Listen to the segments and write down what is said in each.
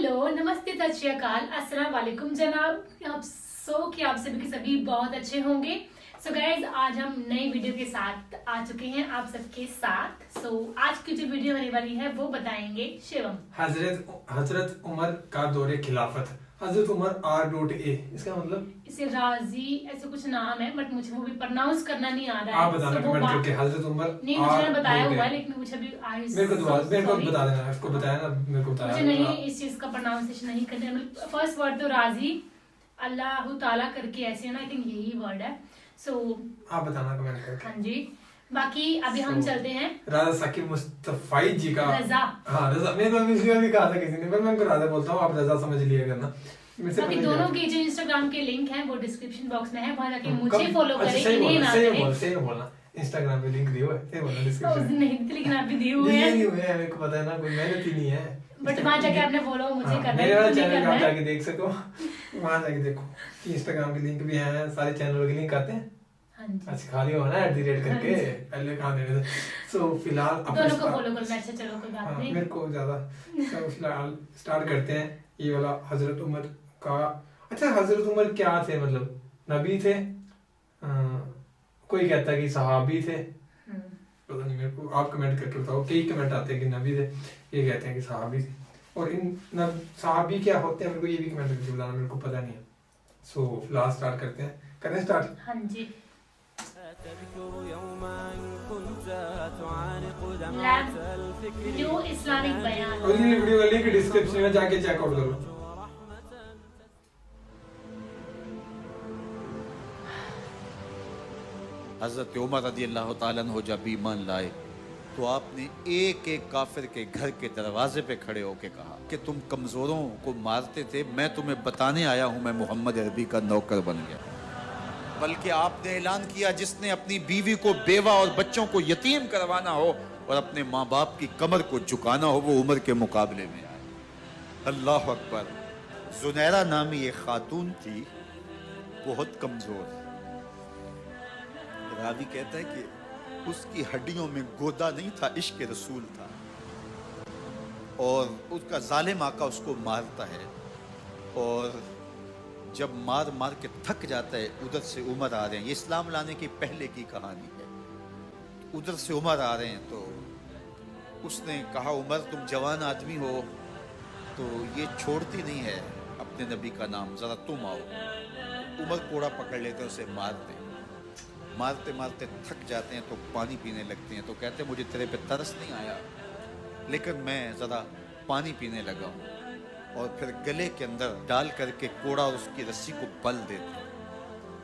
Hello, नमस्ते, सत श्री अकाल, अस्सलाम वालेकुम जनाब। आप सभी के सभी बहुत अच्छे होंगे। सो गाइज, आज हम नई वीडियो के साथ आ चुके हैं आप सबके साथ। आज की जो वीडियो होने वाली है वो बताएंगे शिवम। हजरत उमर का दौरे खिलाफत। हजरत उमर R.A इसका मतलब इसे राजी ऐसे कुछ नाम है, बट मुझे वो भी प्रोनाउंस करना नहीं आ रहा है। आप बताना कमेंट करके। हजरत उमर नहीं, मुझे बताया हुआ है, लेकिन मुझे अभी मेरे को बता देना, इसको बताया ना, मेरे को बताया। मुझे नहीं इस चीज का प्रोनाउंसिएशन नहीं करना। फर्स्ट वर्ड तो राजी अल्लाह ताला करके ऐसे है ना, आई थिंक यही वर्ड है। आप बताना कमेंट करके। हाँ जी, बाकी अभी हम चलते हैं राजा साकिब मुस्तफाई जी का रजा। हाँ रजा, मेरे को भी कहा था किसी ने, पर मैं उनको राजा बोलता हूँ, आप रजा समझ लिया करना। बाकी दोनों के जो इंस्टाग्राम के लिंक हैं वो डिस्क्रिप्शन बॉक्स में है, वहां जाके मुझे फॉलो करें। सही बोलना इंस्टाग्राम पे लिंक दिया हुआ है, सही बोलना डिस्क्रिप्शन में नहीं थे, लेकिन आप भी दिए हुए हैं। मेरे को पता है ना, कोई मेहनत ही नहीं है, बट वहां जाके आपने फॉलो मुझे करना है। मेरे वाले चैनल पे जाके देख सको, वहां जाके देखो कि इंस्टाग्राम के लिंक भी हैं, सारे चैनलों के लिंक आते हैं। अच्छा खाली हो ना @ करके पहले कहा देने। सो फिलहाल दोनों को फॉलो करना। अच्छा चलो कोई बात नहीं, मेरे को ज्यादा। तो फिलहाल स्टार्ट करते हैं ये वाला हजरत उमर का। अच्छा, हजरत उमर क्या थे? मतलब नबी थे? कोई कहता है कि सहाबी थे, पता नहीं, मेरे को आप कमेंट करके बताओ। कई कमेंट आते हैं कि नबी थे, ये कहते हैं कि सहाबी थे। और इन सहाबी क्या होते हैं, मेरे को ये भी कमेंट करके बताना, मेरे को पता नहीं है। सो फिलहाल स्टार्ट करते हैं, करें स्टार्ट। हाँ जी। न्यू इस्लामिक बयान, और ये वीडियो का लिंक डिस्क्रिप्शन में जाके चेकआउट करो। हज़रत उमर रज़ियल्लाहु ताला अन्हु जब ईमान लाए तो आपने एक एक काफिर के घर के दरवाजे पे खड़े होकर कहा कि तुम कमज़ोरों को मारते थे, मैं तुम्हें बताने आया हूँ मैं मोहम्मद अरबी का नौकर बन गया। बल्कि आपने ऐलान किया, जिसने अपनी बीवी को, बेवा और बच्चों को यतीम करवाना हो और अपने माँ बाप की कमर को झुकाना हो, वो उमर के मुकाबले में आए। अल्लाह अकबर। जुनैरा नामी एक खातून थी, बहुत कमज़ोर। रावी कहता है कि उसकी हड्डियों में गोदा नहीं था, इश्क रसूल था। और उसका जालिम आका उसको मारता है, और जब मार मार के थक जाता है, उधर से उमर आ रहे हैं। ये इस्लाम लाने की पहले की कहानी है। उधर से उमर आ रहे हैं तो उसने कहा, उमर तुम जवान आदमी हो तो ये छोड़ती नहीं है अपने नबी का नाम, ज़रा तुम आओ। उमर कोड़ा पकड़ लेते हैं, उसे मारते मारते मारते थक जाते हैं तो पानी पीने लगते हैं। तो कहते हैं, मुझे तेरे पे तरस नहीं आया, लेकिन मैं ज़रा पानी पीने लगा हूँ। और फिर गले के अंदर डाल करके कोड़ा और उसकी रस्सी को बल देते हैं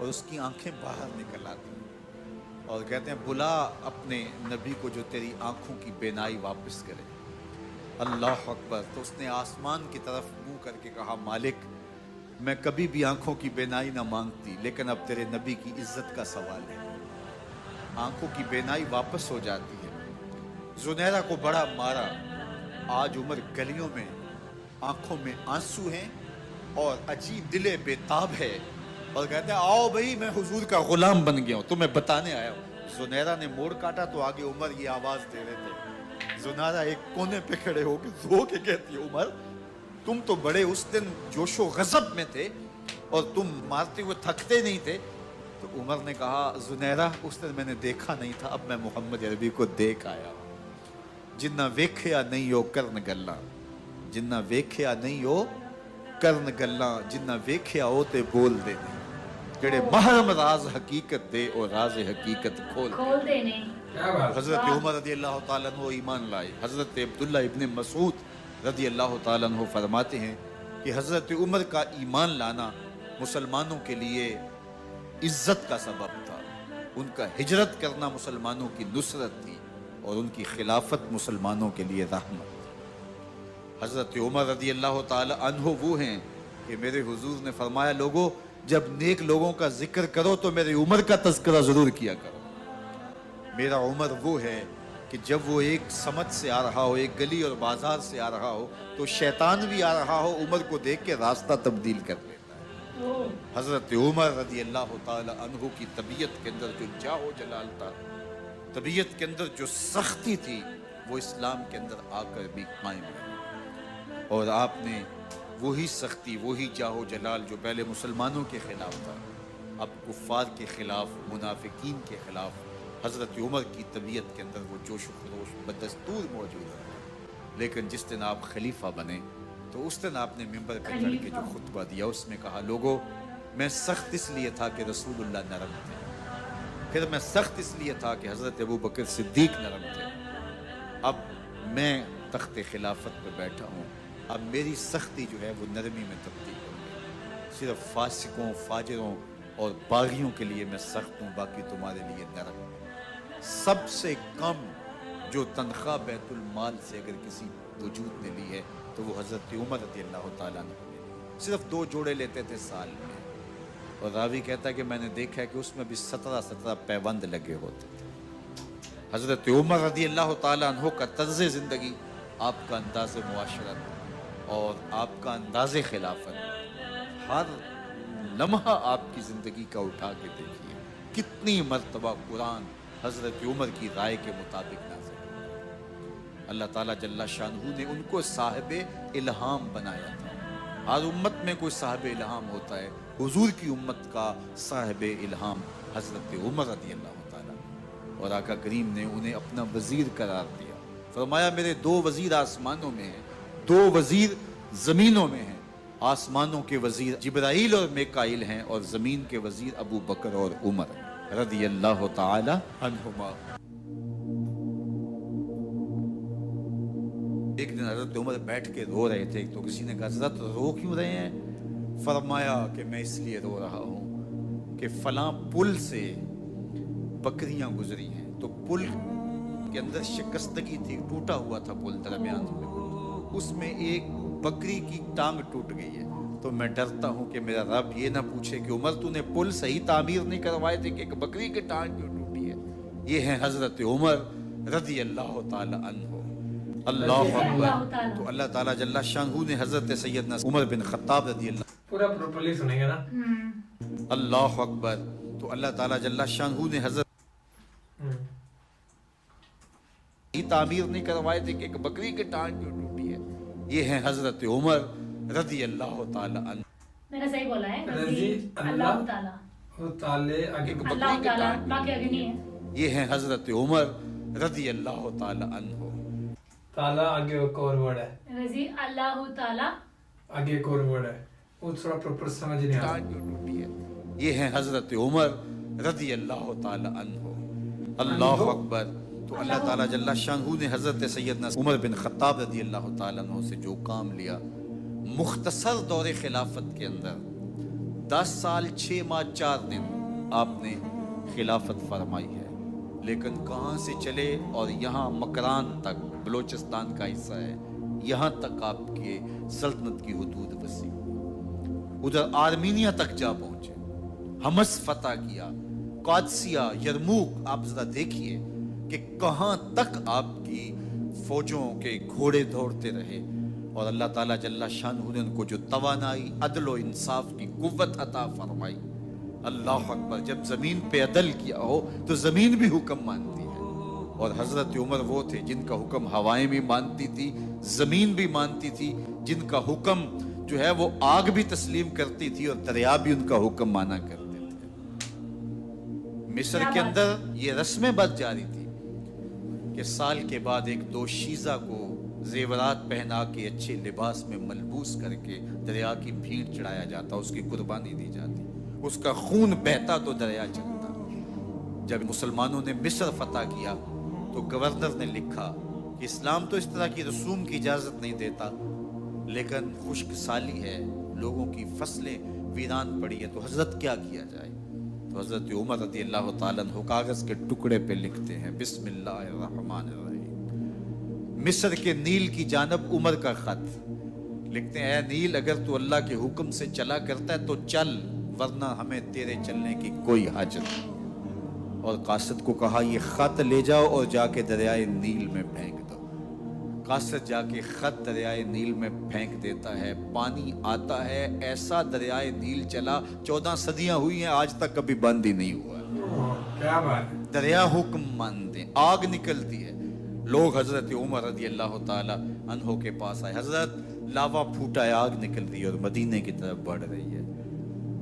और उसकी आंखें बाहर निकल आती हैं। और कहते हैं, बुला अपने नबी को जो तेरी आंखों की बेनाई वापस करे। अल्लाह अकबर। तो उसने आसमान की तरफ मुंह करके कहा, मालिक मैं कभी भी आंखों की बेनाई ना मांगती, लेकिन अब तेरे नबी की इज्जत का सवाल है। आंखों की बेनाई वापस हो जाती है। जुनैरा को बड़ा मारा। आज उमर गलियों में आंखों में आंसू हैं और अजीब दिले बेताब है, और कहते हैं, आओ भाई मैं हुजूर का गुलाम बन गया हूँ, तुम्हें बताने आया हूँ। जुनैरा ने मोड़ काटा तो आगे उमर ये आवाज दे रहे थे। जुनैरा एक कोने पे खड़े होकर रो के कहती है, उमर तुम तो बड़े उस दिन जोशो गजब में थे और तुम मारते हुए थकते नहीं थे। तो उमर ने कहा, जुनैरा उस दिन मैंने देखा नहीं था, अब मैं मोहम्मद अरबी को देख आया हूँ। जिन्ना वेख्या नहीं हो करन गल्ला, जिन्ना वेख्या नहीं हो करन गल्ला, जिन्ना वेख्या हो ते बोल दे, जेड़े महरम राज हकीकत दे और राज हकीकत खोल देने। हजरत उमर रज़ियल्लाहु ताला अन्हु ईमान लाए। हजरत अब्दुल्ला इब्न मसूद रज़ियल्लाहु ताला अन्हु फरमाते हैं कि हजरत उमर का ईमान लाना मुसलमानों के लिए इज्जत का सबब था। उनका हिजरत करना मुसलमानों की नुसरत थी और उनकी खिलाफत मुसलमानों के लिए रहमत। हजरत उमर रज़ियल्लाहु ताला अन्हु वो हैं कि मेरे हुजूर ने फरमाया, लोगों जब नेक लोगों का जिक्र करो तो मेरे उमर का तज़किरा जरूर किया करो। मेरा उमर वो है कि जब वो एक समझ से आ रहा हो, एक गली और बाजार से आ रहा हो, तो शैतान भी आ रहा हो, उमर को देख के रास्ता तब्दील कर लेता है। हजरत उमर रज़ियल्लाहु ताला अन्हु की तबीयत के अंदर जो जाहो जलाल था, तबीयत के अंदर जो सख्ती थी, वो इस्लाम के अंदर आकर भी कायम रही। और आपने वही सख्ती, वही जाहो जलाल जो पहले मुसलमानों के खिलाफ था, अब कुफ़ार के खिलाफ, मुनाफिकीन के खिलाफ हज़रत उमर की तबीयत के अंदर वो जोश खरोश बदस्तूर मौजूद है। लेकिन जिस दिन आप खलीफा बने तो उस दिन आपने मिंबर पर चढ़ के जो खुतबा दिया उसमें कहा, लोगों मैं सख्त इसलिए था कि रसूलुल्लाह नरम थे, फिर मैं सख्त इसलिए था कि हज़रत अबू बकर सिद्दीक नरम थे, अब मैं तख्त खिलाफत पर बैठा हूँ, अब मेरी सख्ती जो है वो नरमी में तब्दील हो गई। सिर्फ फासिकों, फाजिरों और बागियों के लिए मैं सख्त हूँ, बाकी तुम्हारे लिए नरम। सबसे कम जो तनख्वाह बैतुल माल से अगर किसी वजूद ने ली है तो वो हज़रत उमर रज़ी अल्लाह ताला ने सिर्फ 2 जोड़े लेते थे साल में, और रावी कहता है कि मैंने देखा है कि उसमें भी 17 पैबंद लगे होते थे। हज़रत उमर रज़ी अल्लाह ताला अन्हु का तर्ज़ ज़िंदगी, आपका अंदाज़ मुआशरत और आपका अंदाज़ खिलाफत, हर लम्हा आपकी ज़िंदगी का उठा के देखिए कितनी मर्तबा कुरान हज़रत उमर की राय के मुताबिक नाज़िल हुआ। अल्लाह ताला जल्ला शानहू ने उनको साहिबे इल्हाम बनाया था। हर उम्मत में कोई साहिबे इल्हाम होता है, हुजूर की उम्मत का साहिबे इल्हाम हज़रत उमर रज़ी अल्लाह ताला, और आका करीम ने उन्हें अपना वज़ीर करार दिया। फरमाया मेरे 2 वज़ीर आसमानों में हैं, 2 वज़ीर ज़मीनों में हैं। आसमानों के वज़ीर जिब्राईल और मिकाईल हैं, और ज़मीन के वज़ीर अबू बकर और उमर रज़ी अल्लाह ताला अन्हुमा। एक दिन हज़रत उमर बैठ के रो रहे थे, तो किसी ने कहा हज़रत रो क्यों रहे हैं? फरमाया कि मैं इसलिए रो रहा हूँ कि फलां पुल से बकरियां गुजरी हैं, तो पुल के अंदर शिकस्तगी थी, टूटा हुआ था पुल दरमियान में, उसमें एक बकरी की टांग टूट गई है, तो मैं डरता हूँ कि मेरा रब ये ना पूछे कि उमर तूने पुल सही तामीर नहीं करवाए थे कि एक बकरी की टांग क्यों टूटी है। ये है हज़रत उमर रज़ी अल्लाह ताला अन्हु। अल्लाह अकबर। तो अल्लाह ताला जल्ला शानहू ने हज़रत सैयदना उमर बिन खत्ताब रज़ी अल्लाह, पूरा प्रॉपर्ली सुनेंगे ना। अल्लाह अकबर। तो अल्लाह ताला जल्ला शानहू ने हज़रत तामीर नहीं करवाए थे कि एक बकरी की टांग क्यों टूटी है। ये है हज़रत उमर रज़ी अल्लाह ताला अन्हु। मैंने सही बोला है, रज़ी अल्लाह ताला, वो ताले आगे एक अल्लाह बकरी की ताला, टांग, बाकी आगे नहीं है। ये है हज़रत उमर रज़ी अल्लाह ताला अन्हु। ताला आगे एक और वर्ड है, रज़ी अल्लाह ताला, आगे एक और वर्ड है, वो थोड़ा प्रॉपर समझ नहीं आ रहा। टांग क्यों टूटी है। ये है हज़रत उमर रज़ी अल्लाह ताला अन्हु। अल्लाह अकबर। तो अल्लाह ताला जल्ला शानहू ने हज़रत सैयदना उमर बिन खत्ताब रज़ी अल्लाह ताला अन्हु से जो काम लिया, मुख्तसर दौरे खिलाफत के अंदर 10 साल 6 माह 4 दिन आपने खिलाफत फरमाई है, लेकिन कहाँ से चले और यहाँ मकरान तक, बलोचिस्तान का हिस्सा है, यहाँ तक आपके सल्तनत की हुदूद वसी, उधर आर्मीनिया तक जा पहुंचे, हमस फतह किया, कादसिया, यरमूक। आप जरा देखिए कि कहाँ तक आपकी फौजों के घोड़े दौड़ते रहे, और अल्लाह ताला जल्ला शानहू ने उनको जो तवानाई, अदल और इंसाफ की कुव्वत अता फरमाई। अल्लाह अकबर। जब जमीन पे अदल किया हो तो जमीन भी हुक्म मानती है, और हजरत उमर वो थे जिनका हुक्म हवाएं भी मानती थी, जमीन भी मानती थी, जिनका हुक्म जो है वो आग भी तस्लीम करती थी और दरिया भी उनका हुक्म माना करते थे। मिस्र के अंदर ये रस्में बद जारी थी कि साल के बाद एक दोशीज़ा को जेवरात पहना के अच्छे लिबास में मलबूस करके दरिया की भीड़ चढ़ाया जाता, उसकी कुर्बानी दी जाती, उसका खून बहता तो दरिया चलता। जब मुसलमानों ने मिस्र फतह किया तो गवर्नर ने लिखा कि इस्लाम तो इस तरह की रसूम की इजाज़त नहीं देता, लेकिन खुश्क साली है, लोगों की फसलें वीरान पड़ी है, तो हजरत क्या किया जाए। तो हजरत उमर रज़ी अल्लाह ताला अन्हु कागज़ के टुकड़े पे लिखते हैं, बिस्मिल्लाहिर्रहमानिर्रहीम, मिस्र के नील की जानब उमर का खत लिखते हैं, ऐ नील अगर तू अल्लाह के हुक्म से चला करता है तो चल, वरना हमें तेरे चलने की कोई हाजत नहीं। और कासिद को कहा ये खत ले जाओ और जाके दरियाए नील में फेंक दो। कासिद जाके खत दरियाए नील में फेंक देता है, पानी आता है, ऐसा दरियाए नील चला, 14 सदियां हुई हैं, आज तक कभी बंद ही नहीं हुआ। क्या बात है। दरिया हुक्म मानते, आग निकलती है। लोग हजरत उमर रज़ी अल्लाह ताला अन्हो के पास आए, हजरत लावा फूटा है, आग निकल रही है और मदीने की तरफ बढ़ रही है।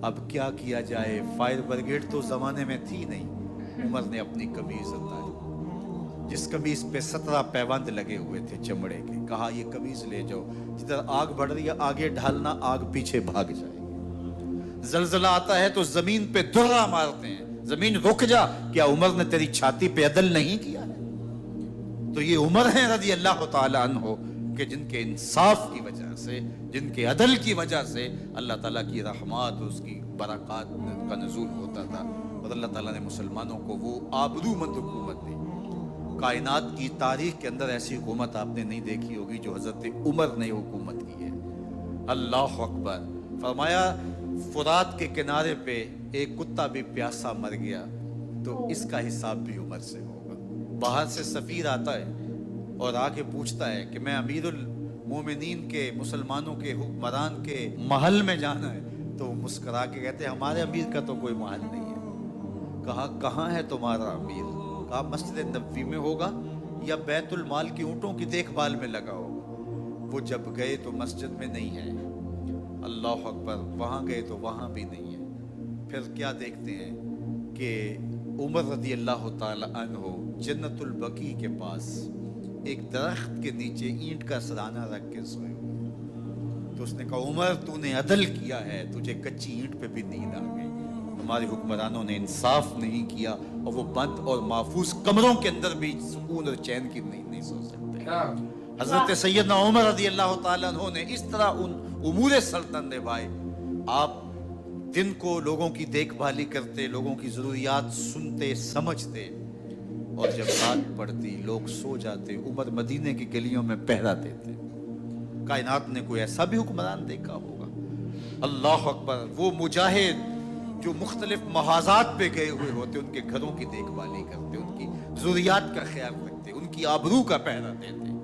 अब क्या किया जाए, फायर ब्रिगेड तो जमाने में थी नहीं। उमर ने अपनी कमीज उतारी, जिस कमीज पे 17 पैबंद लगे हुए थे चमड़े के, कहा ये कमीज ले जाओ, जिधर आग बढ़ रही है आगे ढालना, आग पीछे भाग जाएगी। जलजला आता है तो जमीन पे दुर्रा मारते हैं, जमीन रुक जा, क्या उमर ने तेरी छाती पे अदल नहीं किया है? तो ये उमर है रज़ी अल्लाह तआला अन्हो कि जिनके इंसाफ की वजह से, जिनके अदल की वजह से अल्लाह ताला की रहमत, उसकी बरक़ात का नुज़ूल होता था और अल्लाह ताला ने मुसलमानों को वो आबरूमंद हुकूमत दी। कायनात की तारीख के अंदर ऐसी हुकूमत आपने नहीं देखी होगी जो हज़रत उमर ने हुकूमत की है। अल्लाह अकबर। फरमाया फुरात के किनारे पे एक कुत्ता भी प्यासा मर गया तो इसका हिसाब भी उमर से होगा। बाहर से सफीर आता है और आके पूछता है कि मैं अमीरुल मोमिनीन के, मुसलमानों के हुक्मरान के महल में जाना है, तो वो मुस्करा के कहते हैं हमारे अमीर का तो कोई महल नहीं है। कहा कहाँ है तुम्हारा अमीर? कहा मस्जिद नबवी में होगा या बैतुल माल की ऊँटों की देखभाल में लगा होगा। वो जब गए तो मस्जिद में नहीं है, अल्लाह अकबर, वहाँ गए तो वहाँ भी नहीं है। फिर क्या देखते हैं कि उमर रज़ी अल्लाह तआला अन्हो जन्नतुल बकी के पास एक दरख्त के नीचे ईंट का सराना रख के सोए हुए। तो उसने कहा उमर तूने अदल किया है, तुझे कच्ची ईंट पे भी नींद आ गई। हमारे हुक्मरानों ने इंसाफ नहीं किया और वो बंद और महफूज कमरों के अंदर भी सुकून और चैन की नींद नहीं सो सकते। हजरत सैयदना उमर रज़ी अल्लाह तआला अन्हो ने इस तरह उन उमूर सल्तनत निभाए। आप दिन को लोगों की देखभाली करते, लोगों की ज़रूरियात सुनते समझते, और जब रात पड़ती लोग सो जाते, उमर मदीने की गलियों में पहरा देते। कायनात ने कोई ऐसा भी हुक्मरान देखा होगा? अल्लाह अकबर। वो मुजाहिद जो मुख्तलिफ महाजात पे गए हुए होते, उनके घरों की देखभाली करते, उनकी ज़रूरियात का ख्याल रखते, उनकी आबरू का पहरा देते।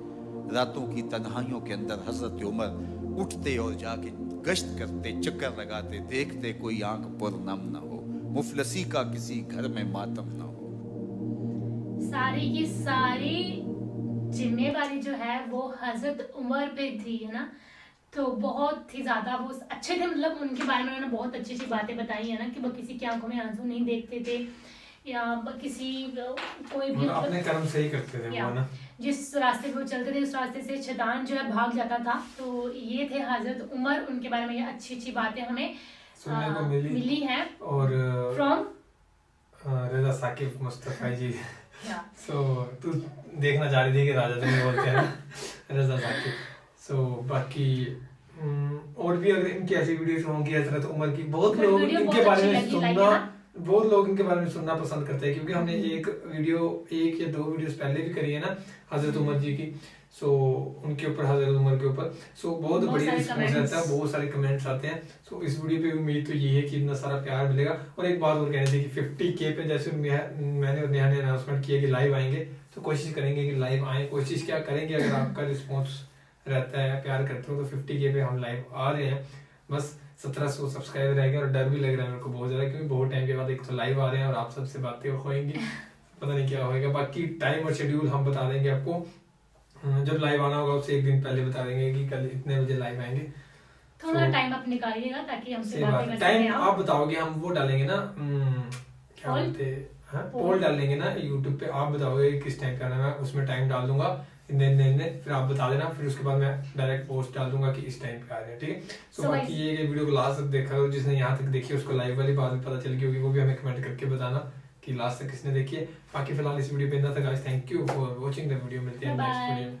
रातों की तन्हाइयों के अंदर हजरत उमर उठते और जाके गश्त करते, चक्कर लगाते, देखते कोई आंख पुरनम न हो, मुफलसी का किसी घर में मातम न हो। सारी की सारी जिम्मेवारी जो है वो हजरत उमर पे थी, है ना। तो बहुत ही ज्यादा वो अच्छे थे, मतलब उनके बारे में उन्होंने बहुत अच्छी अच्छी बातें बताई है ना कि वो किसी की आंखों में आंसू नहीं देखते थे या किसी कोई भी अपने कर्म सही करते थे वो ना। जिस रास्ते पे वो चलते थे उस रास्ते से शैतान जो है भाग जाता था। तो ये थे हजरत उमर, उनके बारे में ये अच्छी अच्छी बातें हमें सुनने को मिली हैं और फ्रॉम रजा साकिब मुस्तफा जी। सो तू देखना चाह रही थी कि राजा तुम्हें बोलते हैं रजा साकिब। सो बाकी और भी अगर इनकी ऐसी वीडियोस होंगी हजरत उमर की, बहुत लोग इनके बारे में सुनना, बहुत लोग इनके बारे में सुनना पसंद करते हैं क्योंकि हमने एक या दो वीडियोस पहले भी करी है ना हजरत उमर जी की। सो उनके ऊपर, हजरत उमर के ऊपर बहुत बढ़िया रिस्पॉन्स रहता है, बहुत सारे कमेंट्स आते हैं। सो इस वीडियो पे उम्मीद तो ये है कि इतना सारा प्यार मिलेगा। और एक बात और कहनी थी कि 50K पे जैसे मैंने और नेहा ने अनाउंसमेंट किया कि लाइव आएंगे, तो कोशिश करेंगे कि लाइव आए। कोशिश क्या करेंगे, अगर आपका रिस्पॉन्स रहता है, प्यार करते हो, तो 50K पे हम लाइव आ रहे हैं। बस 1700 सब्सक्राइबर रह गए और डर भी लग रहा है मेरे को बहुत ज्यादा, क्योंकि बहुत टाइम के बाद एक तो लाइव आ रहे हैं और आप सबसे बातें होंगी, पता नहीं क्या होगा। बाकी टाइम और शेड्यूल हम बता देंगे आपको, जब लाइव आना होगा उससे एक दिन पहले बता देंगे कि कल इतने बजे लाइव आएंगे। थोड़ा टाइम आप निकालिएगा ताकि हमसे बातें कर सकें। टाइम आप बताओगे, हम वो डालेंगे ना, क्या बोलते हैं, पोल डालेंगे ना यूट्यूब पे। आप बताओगे किस टाइम पे आना है, उसमें टाइम डाल दूंगा, फिर आप बता देना, फिर उसके बाद मैं डायरेक्ट पोस्ट डाल दूंगा कि इस टाइम पे आ रहे हैं, ठीक है। सो बाकी ये वीडियो को लास्ट तक देखा हो, जिसने यहाँ तक देखी उसको लाइव वाली बात भी पता चल गई होगी, वो भी हमें कमेंट करके बताना कि लास्ट तक किसने देखी है। बाकी फिलहाल इस वीडियो पे इतना था guys, thank you for watching the video. मिलते हैं नेक्स्ट वीडियो में।